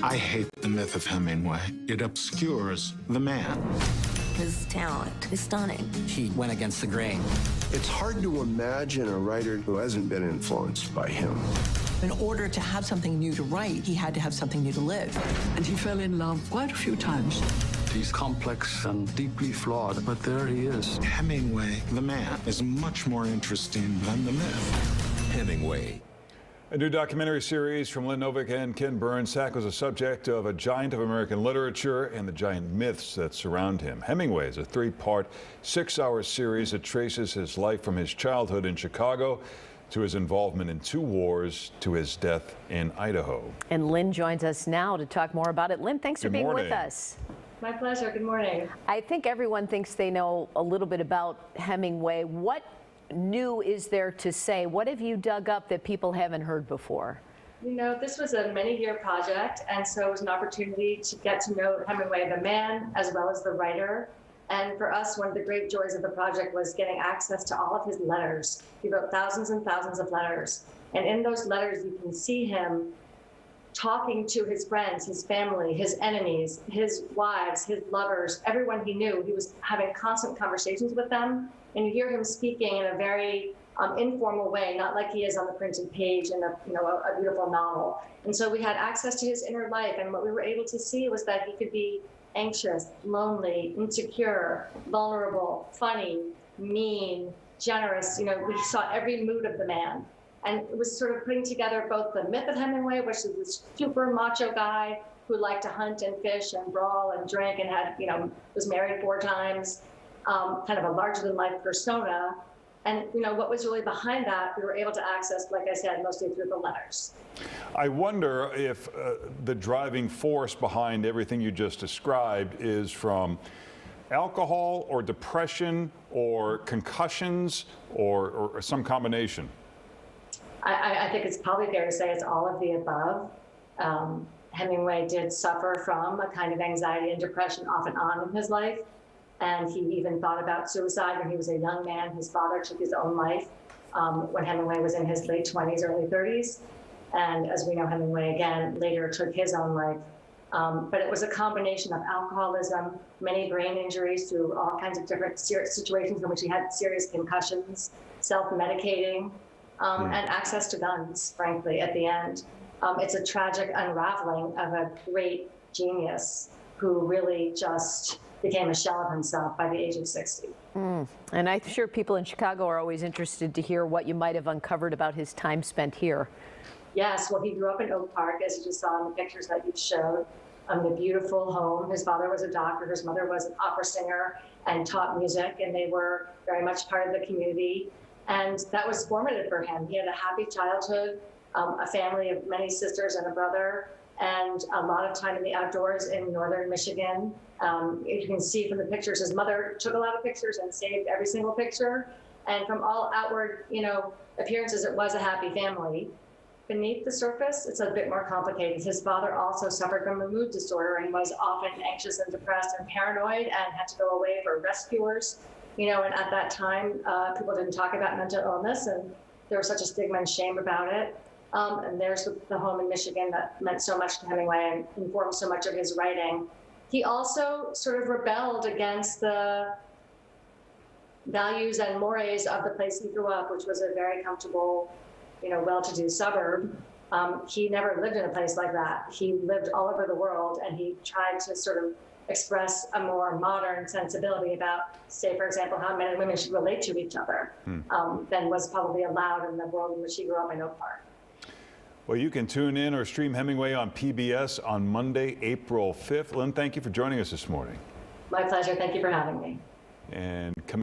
I hate the myth of Hemingway. It obscures the man. His talent is stunning. He went against the grain. It's hard to imagine a writer who hasn't been influenced by him. In order to have something new to write, he had to have something new to live. And he fell in love quite a few times. He's complex and deeply flawed, but there he is. Hemingway, the man, is much more interesting than the myth. Hemingway. A new documentary series from Lynn Novick and Ken Burns tackles the subject of a giant of American literature and the giant myths that surround him. Hemingway is a 3-part, 6-hour series that traces his life from his childhood in Chicago to his involvement in 2 wars to his death in Idaho. And Lynn joins us now to talk more about it. Lynn, thanks for being with us. My pleasure. Good morning. I think everyone thinks they know a little bit about Hemingway. What new is there to say? What have you dug up that people haven't heard before? You know, this was a many-year project, and so it was an opportunity to get to know Hemingway, the man, as well as the writer. And for us, one of the great joys of the project was getting access to all of his letters. He wrote thousands and thousands of letters. And in those letters, you can see him talking to his friends, his family, his enemies, his wives, his lovers, everyone he knew. He was having constant conversations with them. And you hear him speaking in a very informal way, not like he is on the printed page in a beautiful novel. And so we had access to his inner life. And what we were able to see was that he could be anxious, lonely, insecure, vulnerable, funny, mean, generous. You know, we saw every mood of the man. And it was sort of putting together both the myth of Hemingway, which is this super macho guy who liked to hunt and fish and brawl and drink and had, was married 4 times, kind of a larger than life persona. And, what was really behind that, we were able to access, like I said, mostly through the letters. I wonder if the driving force behind everything you just described is from alcohol or depression or concussions or some combination. I think it's probably fair to say it's all of the above. Hemingway did suffer from a kind of anxiety and depression off and on in his life. And he even thought about suicide when he was a young man. His father took his own life when Hemingway was in his late 20s, early 30s. And as we know, Hemingway, again, later took his own life. But it was a combination of alcoholism, many brain injuries through all kinds of different situations in which he had serious concussions, self-medicating, and access to guns, frankly, at the end. It's a tragic unraveling of a great genius who really just became a shell of himself by the age of 60. And I'm sure people in Chicago are always interested to hear what you might have uncovered about his time spent here. Yes, well, he grew up in Oak Park, as you just saw in the pictures that you showed. The beautiful home. His father was a doctor, his mother was an opera singer and taught music, and they were very much part of the community. And that was formative for him. He had a happy childhood, a family of many sisters and a brother, and a lot of time in the outdoors in northern Michigan. You can see from the pictures, his mother took a lot of pictures and saved every single picture. And from all outward, appearances, it was a happy family. Beneath the surface, it's a bit more complicated. His father also suffered from a mood disorder and was often anxious and depressed and paranoid and had to go away for rescuers. And at that time, people didn't talk about mental illness, and there was such a stigma and shame about it. And there's the home in Michigan that meant so much to Hemingway and informed so much of his writing. He also sort of rebelled against the values and mores of the place he grew up, which was a very comfortable, well-to-do suburb. He never lived in a place like that. He lived all over the world, and he tried to sort of express a more modern sensibility about, say, for example, how men and women should relate to each other than was probably allowed in the world in which he grew up in Oak Park. Well, you can tune in or stream Hemingway on PBS on Monday, April 5th. Lynn, thank you for joining us this morning. My pleasure. Thank you for having me. And